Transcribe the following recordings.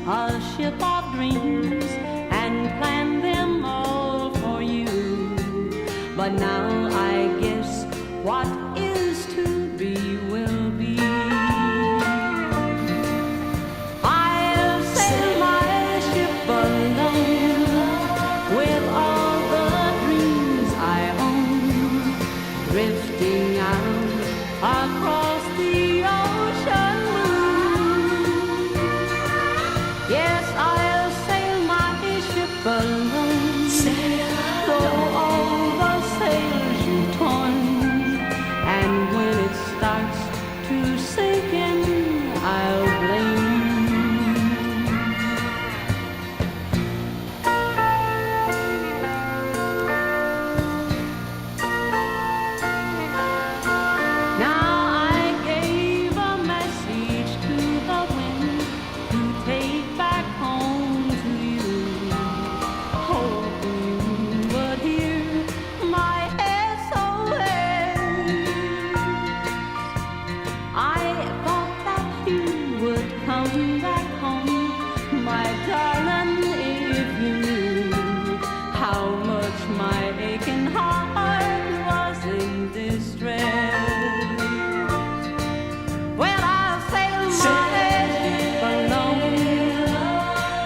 a ship of dreams and planned them all for you. But now I guess what is to be will be. I'll sail my ship alone with all the dreams I own, drifting out across the ocean blue. Yes, I'll sail my ship alone, though all the sails you've torn. And when it starts to sink in, I'll blame you. Now I gave a message to the wind to take back home to you, hoping you would hear my SOS. I thought that you would come back home, my darling, if you knew how much my aching heart was in distress. When I sail my ship alone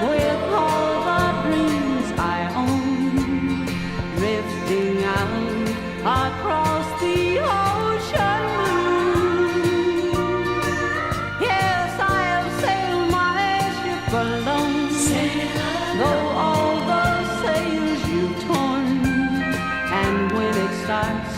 with all the dreams I own, drifting out across the ocean blue. Yes, I'll sail my ship alone, though all the sails you've torn. And when it starts